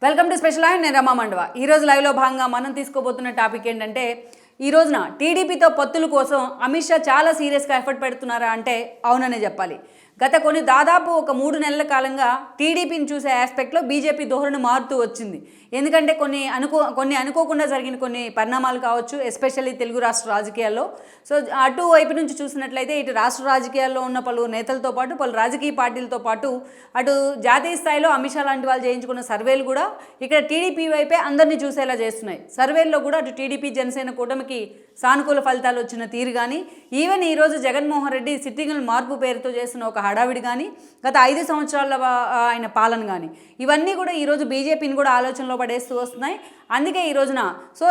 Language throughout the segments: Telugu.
Welcome to special live. నేను రమా మండవ. ఈరోజు లైవ్లో భాగంగా మనం తీసుకోబోతున్న టాపిక్ ఏంటంటే, ఈ రోజున టీడీపీతో పొత్తుల కోసం అమిత్ షా చాలా సీరియస్గా ఎఫర్ట్ పెడుతున్నారా అంటే అవుననే చెప్పాలి. గత దాదాపు ఒక 3 నెలల కాలంగా టీడీపీని చూసే ఆస్పెక్ట్లో బీజేపీ ధోరణి మారుతూ వచ్చింది. ఎందుకంటే కొన్ని అనుకోకుండా జరిగిన కొన్ని పరిణామాలు కావచ్చు, ఎస్పెషల్లీ తెలుగు రాష్ట్ర రాజకీయాల్లో. సో అటువైపు నుంచి చూసినట్లయితే ఇటు రాష్ట్ర రాజకీయాల్లో ఉన్న పలు నేతలతో పాటు పలు రాజకీయ పార్టీలతో పాటు అటు జాతీయ స్థాయిలో అమిత్ షా లాంటి వాళ్ళు చేయించుకున్న సర్వేలు కూడా ఇక్కడ టీడీపీ వైపే అందరినీ చూసేలా చేస్తున్నాయి. సర్వేల్లో కూడా అటు టీడీపీ జనసేన కూటమికి సానుకూల ఫలితాలు వచ్చిన తీరు కానీ, ఈవెన్ ఈరోజు జగన్మోహన్ రెడ్డి సిట్టింగుల మార్పు పేరుతో చేసిన ఒక హడావిడి కానీ, గత 5 సంవత్సరాల ఆయన పాలన కానీ, ఇవన్నీ కూడా ఈరోజు బీజేపీని కూడా ఆలోచనలో పడేస్తూ వస్తున్నాయి. అందుకే ఈ రోజున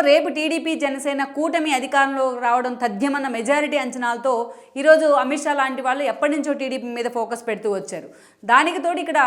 రేపు టీడీపీ జనసేన కూటమి అధికారంలో రావడం తథ్యమన్న మెజారిటీ అంచనాలతో ఈరోజు అమిత్ షా లాంటి వాళ్ళు ఎప్పటి నుంచో టీడీపీ మీద ఫోకస్ పెడుతూ వచ్చారు. దానికి తోడు ఇక్కడ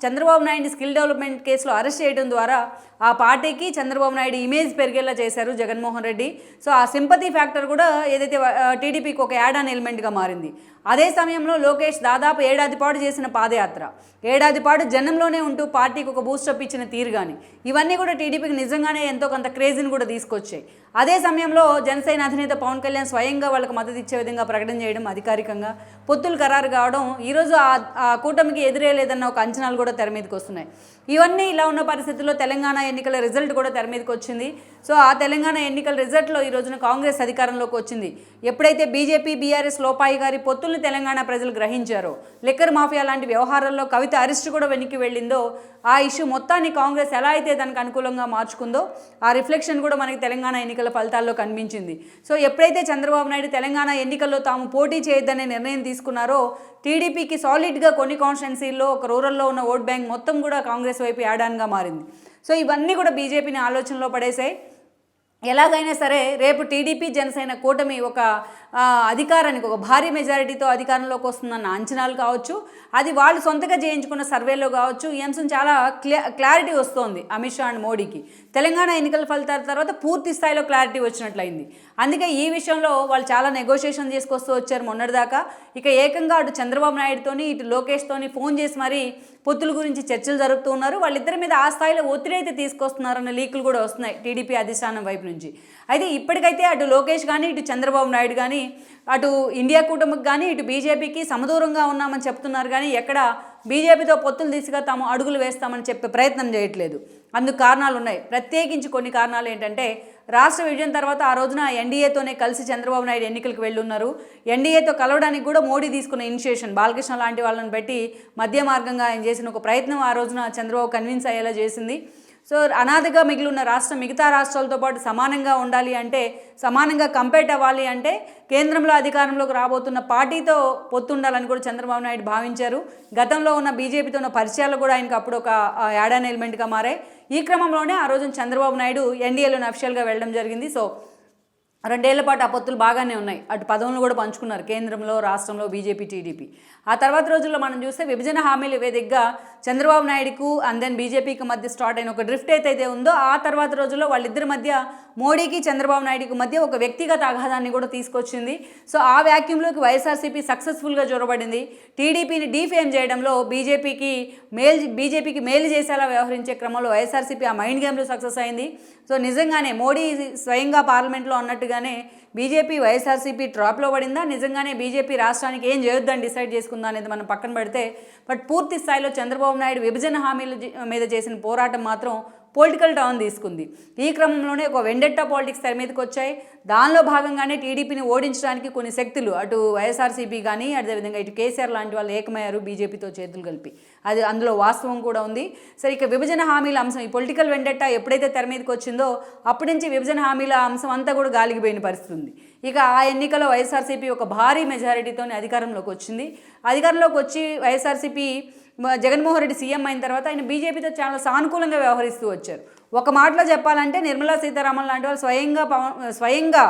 చంద్రబాబు నాయుడు స్కిల్ డెవలప్మెంట్ కేసులో అరెస్ట్ చేయడం ద్వారా ఆ పార్టీకి చంద్రబాబు నాయుడు ఇమేజ్ పెరిగేలా చేశారు జగన్మోహన్ రెడ్డి. సో ఆ సింపతి ఫ్యాక్టర్ కూడా ఏదైతే టీడీపీకి ఒక యాడ్ ఆన్ ఎలిమెంట్గా మారింది. అదే సమయంలో లోకేష్ దాదాపు ఏడాది పాటు చేసిన పాదయాత్ర, ఏడాది పాటు జనంలోనే ఉంటూ పార్టీకి ఒక బూస్టప్ ఇచ్చిన తీరు కానీ, ఇవన్నీ కూడా టీడీపీకి నిజంగానే ఎంతో కొంత క్రేజీని కూడా తీసుకొచ్చాయి. అదే సమయంలో జనసేన అధినేత పవన్ కళ్యాణ్ స్వయంగా వాళ్ళకి మద్దతు ఇచ్చే విధంగా ప్రకటన చేయడం, అధికారికంగా పొత్తులు ఖరారు కావడం, ఈరోజు ఆ కూటమికి ఎదురే లేదన్న ఒక అంచనాలు కూడా తెర మీదకి వస్తున్నాయి. ఇవన్నీ ఇలా ఉన్న పరిస్థితుల్లో తెలంగాణ ఎన్నికల రిజల్ట్ కూడా తెర మీదకి వచ్చింది. సో ఆ తెలంగాణ ఎన్నికల రిజల్ట్లో ఈ రోజున కాంగ్రెస్ అధికారంలోకి వచ్చింది. ఎప్పుడైతే బీజేపీ బీఆర్ఎస్ లోపాయి గారి పొత్తుల్ని తెలంగాణ ప్రజలు గ్రహించారో, లిక్కర్ మాఫియా లాంటి వ్యవహారాల్లో కవిత అరెస్ట్ కూడా వెనక్కి వెళ్ళిందో, ఆ ఇష్యూ మొత్తాన్ని కాంగ్రెస్ ఎలా అయితే దానికి అనుకూలంగా మార్చుకుందో ఆ రిఫ్లెక్షన్ కూడా మనకి తెలంగాణ ఎన్నికల ఫలితాల్లో కనిపించింది. సో ఎప్పుడైతే చంద్రబాబు నాయుడు తెలంగాణ ఎన్నికల్లో తాము పోటీ చేయొద్దనే నిర్ణయం తీసుకున్నారో, టీడీపీకి సాలిడ్గా కొన్ని కాన్స్టిట్యున్సీల్లో ఒక రూరల్లో ఉన్న ఓట్ బ్యాంక్ మొత్తం కూడా కాంగ్రెస్ వైపు యాడాన్గా మారింది. సో ఇవన్నీ కూడా బీజేపీని ఆలోచనలో పడేసాయి. ఎలాగైనా సరే రేపు టీడీపీ జనసేన కూటమి ఒక అధికారానికి ఒక భారీ మెజారిటీతో అధికారంలోకి వస్తుందన్న అంచనాలు కావచ్చు, అది వాళ్ళు సొంతగా చేయించుకున్న సర్వేలో కావచ్చు, ఈ అంశం చాలా క్లారిటీ వస్తోంది అమిత్ షా అండ్ మోడీకి. తెలంగాణ ఎన్నికల ఫలితాల తర్వాత పూర్తి స్థాయిలో క్లారిటీ వచ్చినట్లయింది. అందుకే ఈ విషయంలో వాళ్ళు చాలా నెగోషియేషన్ చేసుకొస్తూ వచ్చారు మొన్నటిదాకా. ఇక ఏకంగా అటు చంద్రబాబు నాయుడుతోని ఇటు లోకేష్తోని ఫోన్ చేసి మరీ పొత్తుల గురించి చర్చలు జరుపుతూ ఉన్నారు. వాళ్ళిద్దరి మీద ఆ స్థాయిలో ఒత్తిడి అయితే తీసుకొస్తున్నారన్న లీకులు కూడా వస్తున్నాయి టీడీపీ అధిష్టానం వైపు నుంచి. అయితే ఇప్పటికైతే అటు లోకేష్ కానీ ఇటు చంద్రబాబు నాయుడు కానీ అటు ఇండియా కూటమికి కానీ ఇటు బీజేపీకి సమదూరంగా ఉన్నామని చెప్తున్నారు కానీ ఎక్కడ బీజేపీతో పొత్తులు దిశగా తాము అడుగులు వేస్తామని చెప్పే ప్రయత్నం చేయట్లేదు. అందుకు కారణాలు ఉన్నాయి. ప్రత్యేకించి కొన్ని కారణాలు ఏంటంటే, రాష్ట్ర విభజన తర్వాత ఆ రోజున ఎన్డీఏతోనే కలిసి చంద్రబాబు నాయుడు ఎన్నికలకు వెళ్ళున్నారు. ఎన్డీఏతో కలవడానికి కూడా మోడీ తీసుకున్న ఇనిషియేషన్, బాలకృష్ణ లాంటి వాళ్ళని పెట్టి మధ్య మార్గంగా ఆయన చేసిన ఒక ప్రయత్నం ఆ రోజున చంద్రబాబు కన్విన్స్ అయ్యేలా చేసింది. సో అనాథగా మిగిలిన రాష్ట్రం మిగతా రాష్ట్రాలతో పాటు సమానంగా ఉండాలి అంటే, సమానంగా కంపేట్ అవ్వాలి అంటే కేంద్రంలో అధికారంలోకి రాబోతున్న పార్టీతో పొత్తు ఉండాలని కూడా చంద్రబాబు నాయుడు భావించారు. గతంలో ఉన్న బీజేపీతో ఉన్న పరిచయాలు కూడా ఆయనకు అప్పుడు ఒక యాడ్ ఆన్ ఎలిమెంట్గా మారాయి. ఈ క్రమంలోనే ఆ రోజున చంద్రబాబు నాయుడు ఎన్డీఏలోని అఫిషియల్గా వెళ్ళడం జరిగింది. సో 2 ఏళ్ల పాటు ఆ పొత్తులు బాగానే ఉన్నాయి. అటు పదవులను కూడా పంచుకున్నారు కేంద్రంలో, రాష్ట్రంలో బీజేపీ టీడీపీ. ఆ తర్వాత రోజుల్లో మనం చూస్తే విభజన హామీల వేదికగా చంద్రబాబు నాయుడుకు అండ్ దెన్ బీజేపీకి మధ్య స్టార్ట్ అయిన ఒక డ్రిఫ్ట్ అయితే ఉందో, ఆ తర్వాత రోజుల్లో వాళ్ళిద్దరి మధ్య, మోడీకి చంద్రబాబు నాయుడుకి మధ్య ఒక వ్యక్తిగత అగాధాన్ని కూడా తీసుకొచ్చింది. సో ఆ వ్యాక్యూమ్లోకి వైఎస్ఆర్సీపీ సక్సెస్ఫుల్గా జొరబడింది. టీడీపీని డీఫేమ్ చేయడంలో బీజేపీకి మేలు చేసేలా వ్యవహరించే క్రమంలో వైఎస్ఆర్సీపీ ఆ మైండ్ గేమ్లో సక్సెస్ అయింది. సో నిజంగానే మోడీ స్వయంగా పార్లమెంట్లో అన్నట్టుగానే బీజేపీ వైఎస్ఆర్సీపీ ట్రాప్లో పడిందా, నిజంగానే బీజేపీ రాష్ట్రానికి ఏం చేయొద్దని డిసైడ్ చేసుకుందా అనేది మనం పక్కన పెడితే, బట్ పూర్తి స్థాయిలో చంద్రబాబు నాయుడు విభజన హామీల మీద చేసిన పోరాటం మాత్రం పొలిటికల్ టర్న్ తీసుకుంది. ఈ క్రమంలోనే ఒక వెండెట్టా పాలిటిక్స్ తెర మీదకి వచ్చాయి. దానిలో భాగంగానే టీడీపీని ఓడించడానికి కొన్ని శక్తులు, అటు వైఎస్ఆర్సీపీ కానీ అదేవిధంగా ఇటు కేసీఆర్ లాంటి వాళ్ళు ఏకమయ్యారు బీజేపీతో చేతులు కలిపి. అది అందులో వాస్తవం కూడా ఉంది. సరే, ఇక విభజన హామీల అంశం, ఈ పొలిటికల్ వెండెట్టా ఎప్పుడైతే తెర మీదకి వచ్చిందో అప్పటి నుంచి విభజన హామీల అంశం అంతా కూడా గాలికి పోయిన పరిస్థితి ఉంది. ఇక ఆ ఎన్నికల్లో వైఎస్ఆర్సీపీ ఒక భారీ మెజారిటీతోనే అధికారంలోకి వచ్చింది. అధికారంలోకి వచ్చి వైఎస్ఆర్సీపీ జగన్మోహన్ రెడ్డి సీఎం అయిన తర్వాత ఆయన బీజేపీతో చాలా సానుకూలంగా వ్యవహరిస్తూ వచ్చారు. ఒక మాటలో చెప్పాలంటే నిర్మలా సీతారామన్ లాంటి వాళ్ళు స్వయంగా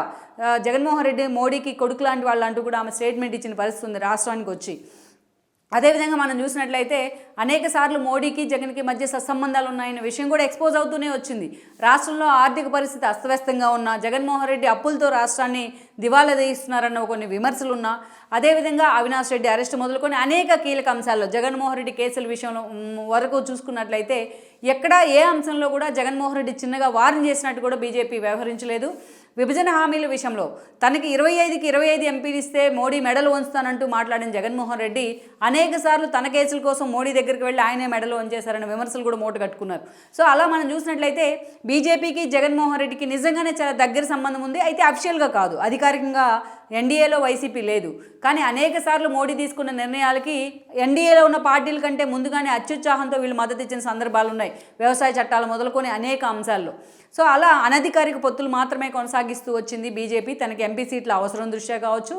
జగన్మోహన్ రెడ్డి మోడీకి కొడుకు లాంటి వాళ్ళు అంటూ కూడా ఆమె స్టేట్మెంట్ ఇచ్చిన పరిస్థితి ఉంది రాష్ట్రానికి వచ్చి. అదేవిధంగా మనం చూసినట్లయితే అనేక సార్లు మోడీకి జగన్కి మధ్య సత్సంబంధాలు ఉన్నాయన్న విషయం కూడా ఎక్స్పోజ్ అవుతూనే వచ్చింది. రాష్ట్రంలో ఆర్థిక పరిస్థితి అస్తవ్యస్తంగా ఉన్న జగన్మోహన్ రెడ్డి అప్పులతో రాష్ట్రాన్ని దివాలా తీస్తున్నారన్న కొన్ని విమర్శలు ఉన్నా, అదేవిధంగా అవినాష్ రెడ్డి అరెస్ట్ మొదలుకొని అనేక కీలక అంశాల్లో జగన్మోహన్ రెడ్డి కేసుల విషయంలో వరకు చూసుకున్నట్లయితే ఎక్కడా ఏ అంశంలో కూడా జగన్మోహన్ రెడ్డి చిన్నగా వార్న్ చేసినట్టు కూడా బీజేపీ వ్యవహరించలేదు. విభజన హామీల విషయంలో తనకి 25కి 25 ఎంపీలు ఇస్తే మోడీ మెడలు వంచుతానంటూ మాట్లాడిన జగన్మోహన్ రెడ్డి అనేక సార్లు తన కేసుల కోసం మోడీ దగ్గరికి వెళ్ళి ఆయనే మెడలు వంచేశారన్న విమర్శలు కూడా మూట కట్టుకున్నారు. సో అలా మనం చూసినట్లయితే బీజేపీకి జగన్మోహన్ రెడ్డికి నిజంగానే చాలా దగ్గర సంబంధం ఉంది. అయితే అఫిషియల్గా కాదు, అధికారికంగా ఎన్డీఏలో వైసీపీ లేదు. కానీ అనేక సార్లు మోడీ తీసుకున్న నిర్ణయాలకి ఎన్డీఏలో ఉన్న పార్టీల కంటే ముందుగానే అత్యుత్సాహంతో వీళ్ళు మద్దతు ఇచ్చిన సందర్భాలు ఉన్నాయి, వ్యవసాయ చట్టాలు మొదలుకొని అనేక అంశాల్లో. సో అలా అనధికారిక పొత్తులు మాత్రమే కొనసాగిస్తూ వచ్చింది బీజేపీ. తనకి ఎంపీ సీట్ల అవసరం దృష్ట్యా కావచ్చు,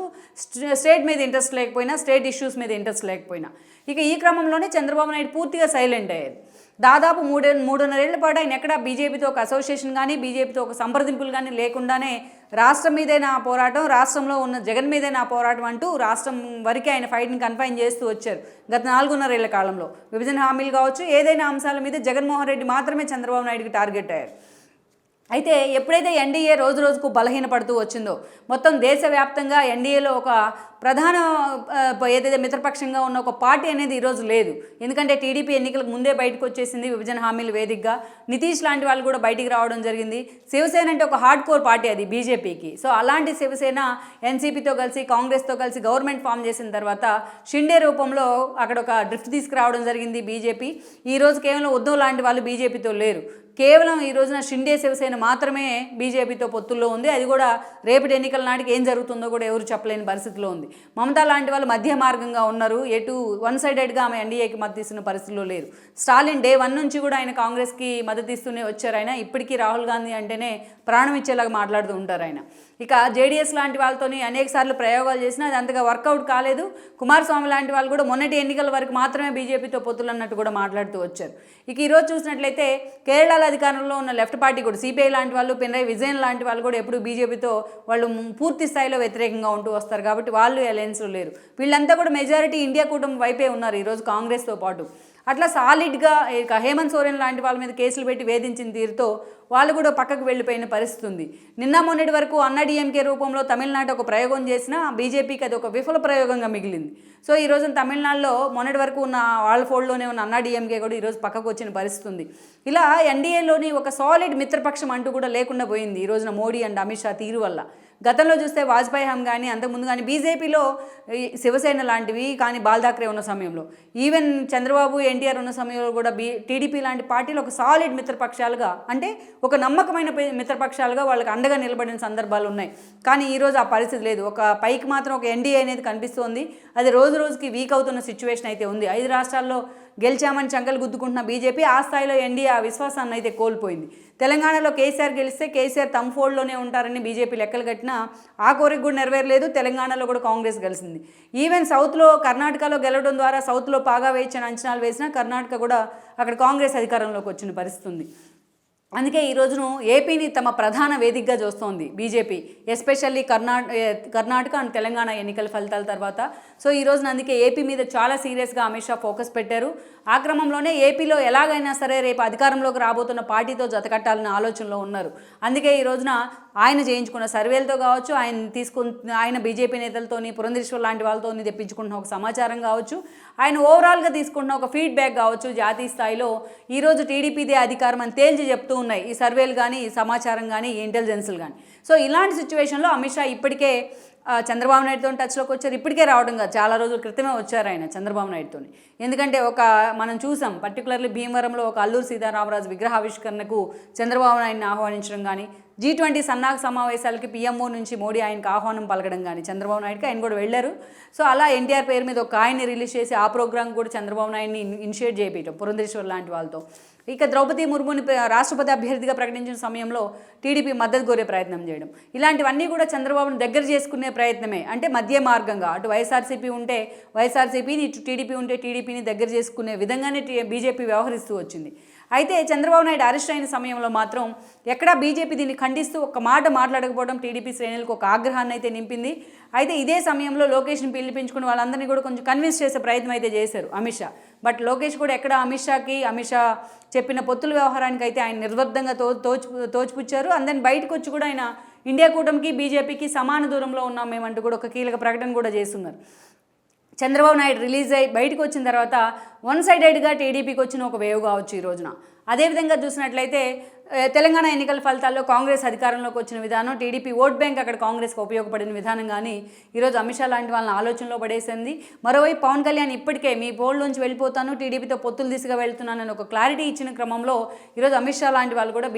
స్టేట్ మీద ఇంట్రెస్ట్ లేకపోయినా, స్టేట్ ఇష్యూస్ మీద ఇంట్రెస్ట్ లేకపోయినా. ఇక ఈ క్రమంలోనే చంద్రబాబు నాయుడు పూర్తిగా సైలెంట్ అయ్యేది. దాదాపు 3.5 పాటు ఆయన ఎక్కడ బీజేపీతో ఒక అసోసియేషన్ కానీ, బీజేపీతో ఒక సంప్రదింపులు కానీ లేకుండానే రాష్ట్రం మీదే నా పోరాటం, రాష్ట్రంలో ఉన్న జగన్ మీదే నా పోరాటం అంటూ రాష్ట్రం వరకే ఆయన ఫైట్ని కన్ఫైన్ చేస్తూ వచ్చారు గత 4.5 కాలంలో. విభజన హామీలు కావచ్చు, ఏదైనా అంశాల మీద జగన్మోహన్ రెడ్డి మాత్రమే చంద్రబాబు నాయుడుకి టార్గెట్ అయ్యారు. అయితే ఎప్పుడైతే ఎన్డీఏ రోజు రోజుకు బలహీనపడుతూ వచ్చిందో, మొత్తం దేశవ్యాప్తంగా ఎన్డీఏలో ఒక ప్రధాన ఏదైతే మిత్రపక్షంగా ఉన్న ఒక పార్టీ అనేది ఈరోజు లేదు. ఎందుకంటే టీడీపీ ఎన్నికలకు ముందే బయటకు వచ్చేసింది విభజన హామీల వేదికగా. నితీష్ లాంటి వాళ్ళు కూడా బయటికి రావడం జరిగింది. శివసేన అంటే ఒక హార్డ్ కోర్ పార్టీ అది బీజేపీకి. సో అలాంటి శివసేన ఎన్సీపీతో కలిసి, కాంగ్రెస్తో కలిసి గవర్నమెంట్ ఫామ్ చేసిన తర్వాత షిండే రూపంలో అక్కడ ఒక డ్రిఫ్ట్ తీసుకురావడం జరిగింది బీజేపీ. ఈరోజు కేవలం ఉద్ధవ్ లాంటి వాళ్ళు బీజేపీతో లేరు. కేవలం ఈ రోజున షిండే శివసేన మాత్రమే బీజేపీతో పొత్తుల్లో ఉంది. అది కూడా రేపటి ఎన్నికల నాటికి ఏం జరుగుతుందో కూడా ఎవరు చెప్పలేని పరిస్థితిలో ఉంది. మమతా లాంటి వాళ్ళు మధ్య మార్గంగా ఉన్నారు. ఎటు వన్ సైడెడ్గా ఆమె ఎన్డీఏకి మద్దతు ఇస్తున్న పరిస్థితిలో లేరు. స్టాలిన్ డే 1 నుంచి కూడా ఆయన కాంగ్రెస్కి మద్దతు ఇస్తూనే వచ్చారు. ఆయన ఇప్పటికీ రాహుల్ గాంధీ అంటేనే ప్రాణం ఇచ్చేలాగా మాట్లాడుతూ ఉంటారు ఆయన. ఇక జేడీఎస్ లాంటి వాళ్ళతోని అనేక సార్లు ప్రయోగాలు చేసినా అది అంతగా వర్కౌట్ కాలేదు. కుమారస్వామి లాంటి వాళ్ళు కూడా మొన్నటి ఎన్నికల వరకు మాత్రమే బీజేపీతో పొత్తులు అన్నట్టు కూడా మాట్లాడుతూ వచ్చారు. ఇక ఈరోజు చూసినట్లయితే కేరళలో అధికారంలో ఉన్న లెఫ్ట్ పార్టీ కూడా, సిపిఐ లాంటి వాళ్ళు, పినరయ్ విజయన్ లాంటి వాళ్ళు కూడా ఎప్పుడు బీజేపీతో వాళ్ళు పూర్తి స్థాయిలో వ్యతిరేకంగా ఉంటూ వస్తారు కాబట్టి వాళ్ళు అలయన్స్లో లేరు. వీళ్ళంతా కూడా మెజారిటీ ఇండియా కూటమి వైపే ఉన్నారు ఈరోజు కాంగ్రెస్తో పాటు. అట్లా సాలిడ్గా ఇక హేమంత్ సోరెన్ లాంటి వాళ్ళ మీద కేసులు పెట్టి వేధించిన తీరుతో వాళ్ళు కూడా పక్కకు వెళ్ళిపోయిన పరిస్థితి ఉంది. నిన్న మొన్నటి వరకు అన్నాడీఎంకే రూపంలో తమిళనాడు ఒక ప్రయోగం చేసినా బీజేపీకి అది ఒక విఫల ప్రయోగంగా మిగిలింది. సో ఈరోజు తమిళనాడులో మొన్నటి వరకు ఉన్న వాళ్ళ ఫోల్డ్లోనే ఉన్న అన్నాడీఎంకే కూడా ఈరోజు పక్కకు వచ్చిన పరిస్థితి ఉంది. ఇలా ఎన్డీఏలోని ఒక సాలిడ్ మిత్రపక్షం అంటూ కూడా లేకుండా పోయింది ఈ రోజున మోడీ అండ్ అమిత్ షా తీరు వల్ల. గతంలో చూస్తే వాజ్పేయి హం కానీ, అంతకుముందు కానీ బీజేపీలో శివసేన లాంటివి కానీ, బాల్ ఠాక్రే ఉన్న సమయంలో, ఈవెన్ చంద్రబాబు ఎన్టీఆర్ ఉన్న సమయంలో కూడా టీడీపీ లాంటి పార్టీలు ఒక సాలిడ్ మిత్రపక్షాలుగా, అంటే ఒక నమ్మకమైన మిత్రపక్షాలుగా వాళ్ళకి అండగా నిలబడిన సందర్భాలు ఉన్నాయి. కానీ ఈరోజు ఆ పరిస్థితి లేదు. ఒక పైకి మాత్రం ఒక ఎన్డీఏ అనేది కనిపిస్తోంది. అది రోజు రోజుకి వీక్ అవుతున్న సిచ్యువేషన్ అయితే ఉంది. 5 రాష్ట్రాల్లో గెలిచామని చంకలు గుద్దుకుంటున్న బీజేపీ ఆ స్థాయిలో ఎన్డీఏ ఆ విశ్వాసాన్ని అయితే కోల్పోయింది. తెలంగాణలో కేసీఆర్ గెలిస్తే కేసీఆర్ తమ ఫోల్డ్లోనే ఉంటారని బీజేపీ లెక్కలు కట్టినా ఆ కోరిక కూడా నెరవేరలేదు. తెలంగాణలో కూడా కాంగ్రెస్ గెలిచింది. ఈవెన్ సౌత్లో కర్ణాటకలో గెలవడం ద్వారా సౌత్లో పాగా వేయించిన అంచనాలు వేసినా కర్ణాటక కూడా అక్కడ కాంగ్రెస్ అధికారంలోకి వచ్చిన పరిస్థితి ఉంది. అందుకే ఈ రోజును ఏపీని తమ ప్రధాన వేదికగా చూస్తోంది BJP, especially Karnataka and Telangana ఎన్నికల ఫలితాల తర్వాత. సో ఈ రోజున అందుకే ఏపీ మీద చాలా సీరియస్గా అమిత్ షా ఫోకస్ పెట్టారు. ఆ క్రమంలోనే ఏపీలో ఎలాగైనా సరే రేపు అధికారంలోకి రాబోతున్న పార్టీతో జతకట్టాలన్న ఆలోచనలో ఉన్నారు. అందుకే ఈ రోజున ఆయన చేయించుకున్న సర్వేలతో కావచ్చు, ఆయన బీజేపీ నేతలతోని, పురంధేశ్వర్ లాంటి వాళ్ళతోని తెప్పించుకుంటున్న ఒక సమాచారం కావచ్చు, ఆయన ఓవరాల్గా తీసుకుంటున్న ఒక ఫీడ్బ్యాక్ కావచ్చు, జాతీయ స్థాయిలో ఈరోజు టీడీపీదే అధికారం అని తేల్చి చెప్తూ ఉన్నాయి ఈ సర్వేలు కానీ, ఈ సమాచారం కానీ, ఈ ఇంటెలిజెన్స్లు కానీ. సో ఇలాంటి సిచ్యువేషన్లో అమిత్ షా ఇప్పటికే చంద్రబాబు నాయుడుతో టచ్లోకి వచ్చారు. ఇప్పటికే రావడం కాదు, చాలా రోజుల క్రితమే వచ్చారు ఆయన చంద్రబాబు నాయుడుతో. ఎందుకంటే మనం చూసాం పర్టికులర్లీ భీమవరంలో ఒక అల్లూరు సీతారామరాజు విగ్రహావిష్కరణకు చంద్రబాబు నాయుడిని ఆహ్వానించడం కానీ, G20 సన్నాహక సమావేశాలకి పిఎంఓ నుంచి మోడీ ఆయనకు ఆహ్వానం పలకడం కానీ చంద్రబాబు నాయుడుకి ఆయన కూడా వెళ్ళారు. సో అలా ఎన్టీఆర్ పేరు మీద ఒక ఆయన్ని రిలీజ్ చేసి ఆ ప్రోగ్రామ్ కూడా చంద్రబాబు నాయుడిని ఇనిషియేట్ చేయడం పురంధేశ్వర్ లాంటి వాళ్ళతో. ఇక ద్రౌపది ముర్ముని రాష్ట్రపతి అభ్యర్థిగా ప్రకటించిన సమయంలో టీడీపీ మద్దతు కోరే ప్రయత్నం చేయడం, ఇలాంటివన్నీ కూడా చంద్రబాబును దగ్గర చేసుకునే ప్రయత్నమే. అంటే మధ్య మార్గంగా అటు వైఎస్ఆర్సీపీ ఉంటే వైఎస్ఆర్సీపీని, ఇటు టీడీపీ ఉంటే టీడీపీని దగ్గర చేసుకునే విధంగానే బీజేపీ వ్యవహరిస్తూ వచ్చింది. అయితే చంద్రబాబు నాయుడు అరెస్ట్ అయిన సమయంలో మాత్రం ఎక్కడా బీజేపీ దీన్ని ఖండిస్తూ ఒక మాట మాట్లాడకపోవడం టీడీపీ శ్రేణులకు ఒక ఆగ్రహాన్ని అయితే నింపింది. అయితే ఇదే సమయంలో లోకేష్ని పిలిపించుకుని వాళ్ళందరినీ కూడా కొంచెం కన్విన్స్ చేసే ప్రయత్నం అయితే చేశారు అమిత్ షా. బట్ లోకేష్ కూడా ఎక్కడ అమిత్ షా చెప్పిన పొత్తుల వ్యవహారానికి అయితే ఆయన నిర్బద్ధంగా తోచిపుచ్చారు. అందరిని బయటకు వచ్చి కూడా ఆయన ఇండియా కూటమికి బీజేపీకి సమాన దూరంలో ఉన్నాం మేమంటూ కూడా ఒక కీలక ప్రకటన కూడా చేస్తున్నారు. చంద్రబాబు నాయుడు రిలీజ్ అయ్యి బయటకు వచ్చిన తర్వాత వన్ సైడెడ్గా టీడీపీకి వచ్చిన ఒక వేవ్ కావచ్చు ఈ రోజున. అదేవిధంగా చూసినట్లయితే తెలంగాణ ఎన్నికల ఫలితాల్లో కాంగ్రెస్ అధికారంలోకి వచ్చిన విధానం, టీడీపీ ఓట్ బ్యాంక్ అక్కడ కాంగ్రెస్కి ఉపయోగపడిన విధానం కానీ ఈరోజు అమిత్ షా లాంటి వాళ్ళని ఆలోచనలో పడేసింది. మరోవైపు పవన్ కళ్యాణ్ ఇప్పటికే మీ పోల్ నుంచి వెళ్ళిపోతాను, టీడీపీతో పొత్తులు దిశగా వెళ్తున్నానని ఒక క్లారిటీ ఇచ్చిన క్రమంలో ఈరోజు అమిత్ షా లాంటి వాళ్ళు కూడా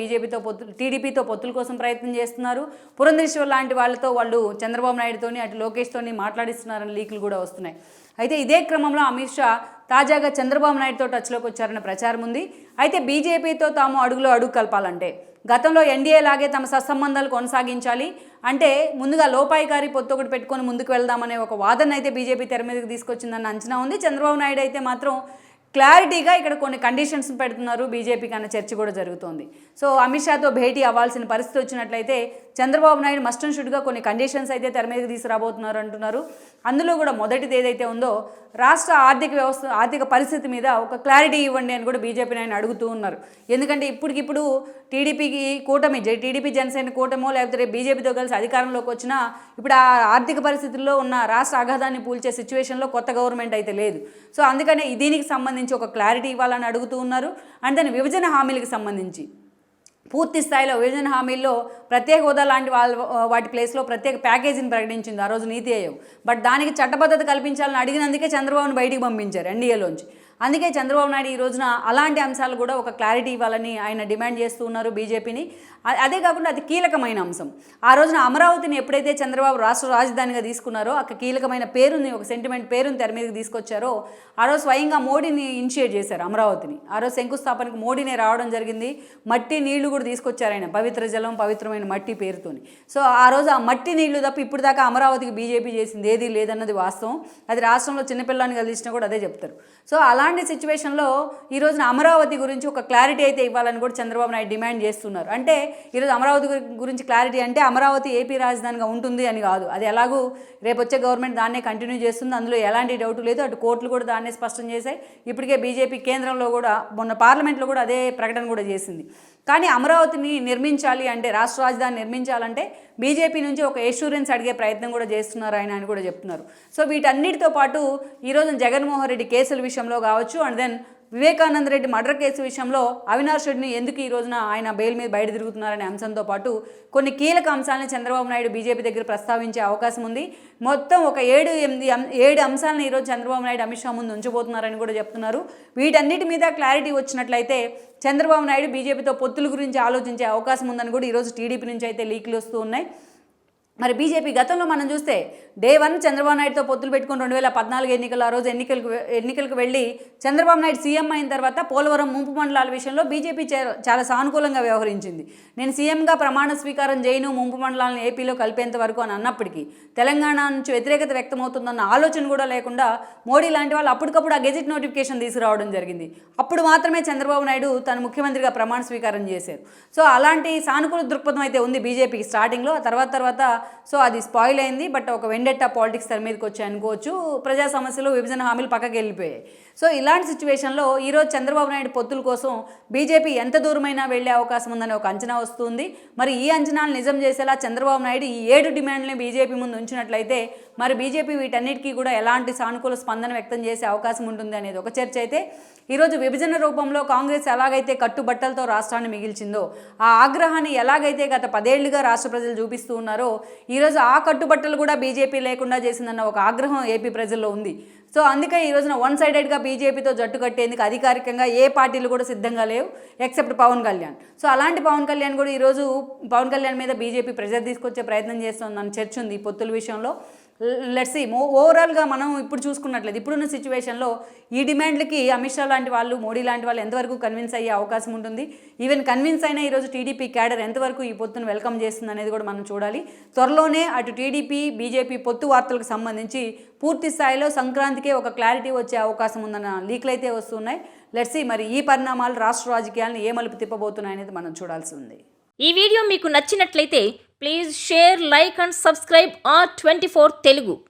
టీడీపీతో పొత్తుల కోసం ప్రయత్నం చేస్తున్నారు. పురంధేశ్వర్ లాంటి వాళ్ళతో వాళ్ళు చంద్రబాబు నాయుడుతోని అటు లోకేష్తోని మాట్లాడిస్తున్నారని లీకులు కూడా వస్తున్నాయి. అయితే ఇదే క్రమంలో అమిత్ షా తాజాగా చంద్రబాబు నాయుడుతో టచ్లోకి వచ్చారన్న ప్రచారం ఉంది. అయితే బీజేపీతో తాము అడుగు కలపాలంటే గతంలో ఎన్డీఏ లాగే తమ సత్సంబంధాలు కొనసాగించాలి అంటే ముందుగా లోపాయికారి పొత్తు ఒకటి పెట్టుకొని ముందుకు వెళ్దామనే ఒక వాదన అయితే బీజేపీ తెర మీదకి తీసుకొచ్చిందన్న అంచనా ఉంది. చంద్రబాబు నాయుడు అయితే మాత్రం క్లారిటీగా ఇక్కడ కొన్ని కండిషన్స్ పెడుతున్నారు బీజేపీకి అన్న చర్చ కూడా జరుగుతోంది. సో అమిత్ షాతో భేటీ అవ్వాల్సిన పరిస్థితి వచ్చినట్లయితే చంద్రబాబు నాయుడు మస్ట్ అండ్ షుడ్గా కొన్ని కండిషన్స్ అయితే తెర మీదకి తీసుకురాబోతున్నారు అంటున్నారు. అందులో కూడా మొదటిది ఏదైతే ఉందో రాష్ట్ర ఆర్థిక పరిస్థితి మీద ఒక క్లారిటీ ఇవ్వండి అని కూడా బీజేపీ నాయన అడుగుతూ ఉన్నారు. ఎందుకంటే ఇప్పటికిప్పుడు టీడీపీ జనసేన కూటమో లేకపోతే బీజేపీతో కలిసి అధికారంలోకి వచ్చినా ఇప్పుడు ఆ ఆర్థిక పరిస్థితుల్లో ఉన్న రాష్ట్ర అగాధాన్ని పూల్చే సిచ్యువేషన్లో కొత్త గవర్నమెంట్ అయితే లేదు. సో అందుకనే దీనికి సంబంధించి ఒక క్లారిటీ ఇవ్వాలని అడుగుతూ ఉన్నారు. అండ్ దాని విభజన హామీలకు సంబంధించి పూర్తి స్థాయిలో విభజన హామీల్లో ప్రత్యేక హోదా లాంటి వాటి ప్లేస్లో ప్రత్యేక ప్యాకేజీని ప్రకటించింది ఆ రోజు నీతి ఆయోగ్. బట్ దానికి చట్టబద్ధత కల్పించాలని అడిగినందుకే చంద్రబాబును బయటికి పంపించారు ఎన్డీఏలోంచి. అందుకే చంద్రబాబు నాయుడు ఈ రోజున అలాంటి అంశాలు కూడా ఒక క్లారిటీ ఇవ్వాలని ఆయన డిమాండ్ చేస్తూ ఉన్నారు బీజేపీని. అదే కాకుండా అది కీలకమైన అంశం. ఆ రోజున అమరావతిని ఎప్పుడైతే చంద్రబాబు రాష్ట్ర రాజధానిగా తీసుకున్నారో అక్కడ కీలకమైన పేరుని, ఒక సెంటిమెంట్ పేరుని తెర మీదకి తీసుకొచ్చారో ఆ రోజు స్వయంగా మోడీని ఇనిషియేట్ చేశారు అమరావతిని. ఆ రోజు శంకుస్థాపనకు మోడీనే రావడం జరిగింది. మట్టి నీళ్లు కూడా తీసుకొచ్చారు ఆయన, పవిత్ర జలం పవిత్రమైన మట్టి పేరుతోని. సో ఆ రోజు ఆ మట్టి నీళ్లు తప్ప ఇప్పుడు దాకా అమరావతికి బీజేపీ చేసింది ఏదీ లేదన్నది వాస్తవం. అది రాష్ట్రంలో చిన్నపిల్లాన్ని కలిసినా కూడా అదే చెప్తారు. సో అలాంటి సిచ్యువేషన్లో ఈ రోజున అమరావతి గురించి ఒక క్లారిటీ అయితే ఇవ్వాలని కూడా చంద్రబాబు నాయుడు డిమాండ్ చేస్తున్నారు. అంటే ఈరోజు అమరావతి గురించి క్లారిటీ అంటే అమరావతి ఏపీ రాజధానిగా ఉంటుంది అని కాదు. అది ఎలాగూ రేపు వచ్చే గవర్నమెంట్ దాన్నే కంటిన్యూ చేస్తుంది, అందులో ఎలాంటి డౌట్ లేదు. అటు కోర్టులు కూడా దాన్నే స్పష్టం చేశాయి. ఇప్పటికే బీజేపీ కేంద్రంలో కూడా మొన్న పార్లమెంట్లో కూడా అదే ప్రకటన కూడా చేసింది. కానీ అమరావతిని నిర్మించాలి అంటే, రాష్ట్ర రాజధాని నిర్మించాలంటే బీజేపీ నుంచి ఒక ఎష్యూరెన్స్ అడిగే ప్రయత్నం కూడా చేస్తున్నారు ఆయన అని కూడా చెప్తున్నారు. సో వీటన్నిటితో పాటు ఈరోజు జగన్మోహన్ రెడ్డి కేసుల విషయంలో కావచ్చు, and then Vivekananda Reddy murder case విషయంలో అవినాష్ రెడ్డిని ఎందుకు ఈ రోజున ఆయన బెయిల్ మీద బయట తిరుగుతున్నారనే అంశంతో పాటు కొన్ని కీలక అంశాలను చంద్రబాబు నాయుడు బీజేపీ దగ్గర ప్రస్తావించే అవకాశం ఉంది. మొత్తం ఒక 7 అంశాలను ఈరోజు చంద్రబాబు నాయుడు అమిత్ షా ముందు ఉంచబోతున్నారని కూడా చెప్తున్నారు. వీటన్నిటి మీద క్లారిటీ వచ్చినట్లయితే చంద్రబాబు నాయుడు బీజేపీతో పొత్తుల గురించి ఆలోచించే అవకాశం ఉందని కూడా ఈరోజు టీడీపీ నుంచి అయితే లీకులు వస్తూ ఉన్నాయి. మరి బీజేపీ గతంలో మనం చూస్తే డే 1 చంద్రబాబు నాయుడుతో పొత్తులు పెట్టుకుని 2014 ఎన్నికలు, ఆ రోజు ఎన్నికలకు వెళ్ళి చంద్రబాబు నాయుడు సీఎం అయిన తర్వాత పోలవరం ముంపు మండలాల విషయంలో బీజేపీ చాలా సానుకూలంగా వ్యవహరించింది. నేను సీఎంగా ప్రమాణ స్వీకారం చేయను, ముంపు మండలాలను ఏపీలో కలిపేంత వరకు అని అన్నప్పటికీ తెలంగాణ నుంచి వ్యతిరేకత వ్యక్తమవుతుందన్న ఆలోచన కూడా లేకుండా మోడీ లాంటి వాళ్ళు అప్పటికప్పుడు ఆ గెజిట్ నోటిఫికేషన్ తీసుకురావడం జరిగింది. అప్పుడు మాత్రమే చంద్రబాబు నాయుడు తన ముఖ్యమంత్రిగా ప్రమాణ స్వీకారం చేశారు. సో అలాంటి సానుకూల దృక్పథం అయితే ఉంది బీజేపీకి స్టార్టింగ్లో. ఆ తర్వాత సో అది స్పాయిల్ అయింది. బట్ ఒక వెండెట్టా పాలిటిక్స్ తెర మీదకి వచ్చాయి అనుకోవచ్చు. ప్రజా సమస్యలు, విభజన హామీలు పక్కకి వెళ్ళిపోయాయి. సో ఇలాంటి సిచ్యువేషన్లో ఈరోజు చంద్రబాబు నాయుడు పొత్తుల కోసం బీజేపీ ఎంత దూరమైనా వెళ్లే అవకాశం ఉందని ఒక అంచనా వస్తుంది. మరి ఈ అంచనాలు నిజం చేసేలా చంద్రబాబు నాయుడు ఈ 7 డిమాండ్లని బీజేపీ ముందు ఉంచినట్లయితే మరి బీజేపీ వీటన్నిటికీ కూడా ఎలాంటి సానుకూల స్పందన వ్యక్తం చేసే అవకాశం ఉంటుంది అనేది ఒక చర్చ అయితే ఈరోజు విభజన రూపంలో కాంగ్రెస్ ఎలాగైతే కట్టుబట్టలతో రాష్ట్రాన్ని మిగిల్చిందో, ఆ ఆగ్రహాన్ని ఎలాగైతే గత 10 ఏళ్లుగా రాష్ట్ర ప్రజలు చూపిస్తూ ఉన్నారో ఈరోజు ఆ కట్టుబట్టలు కూడా బీజేపీ లేకుండా చేసిందన్న ఒక ఆగ్రహం ఏపీ ప్రజల్లో ఉంది. సో అందుకే ఈ రోజున వన్ సైడెడ్గా బీజేపీతో జట్టు కట్టేందుకు అధికారికంగా ఏ పార్టీలు కూడా సిద్ధంగా లేవు ఎక్సెప్ట్ పవన్ కళ్యాణ్. సో అలాంటి పవన్ కళ్యాణ్ కూడా ఈరోజు పవన్ కళ్యాణ్ మీద బీజేపీ ప్రెజర్ తీసుకొచ్చే ప్రయత్నం చేస్తుందని చర్చ ఉంది ఈ పొత్తుల విషయంలో. Let's see. ఓవరాల్గా మనం ఇప్పుడు చూసుకున్నట్లయితే ఇప్పుడున్న సిచ్యువేషన్లో ఈ డిమాండ్లకి అమిత్ షా లాంటి వాళ్ళు, మోడీ లాంటి వాళ్ళు ఎంతవరకు కన్విన్స్ అయ్యే అవకాశం ఉంటుంది, ఈవెన్ కన్విన్స్ అయినా ఈరోజు టీడీపీ క్యాడర్ ఎంతవరకు ఈ పొత్తును వెల్కమ్ చేస్తుంది అనేది కూడా మనం చూడాలి. త్వరలోనే అటు టీడీపీ బీజేపీ పొత్తు వార్తలకు సంబంధించి పూర్తి స్థాయిలో సంక్రాంతికే ఒక క్లారిటీ వచ్చే అవకాశం ఉందన్న లీక్లు అయితే వస్తున్నాయి. లెట్స్ సీ మరి ఈ పరిణామాలు రాష్ట్ర రాజకీయాలను ఏ మలుపు తిప్పబోతున్నాయనేది మనం చూడాల్సి ఉంది. ఈ వీడియో మీకు నచ్చినట్లయితే please share, like and subscribe R24 Telugu.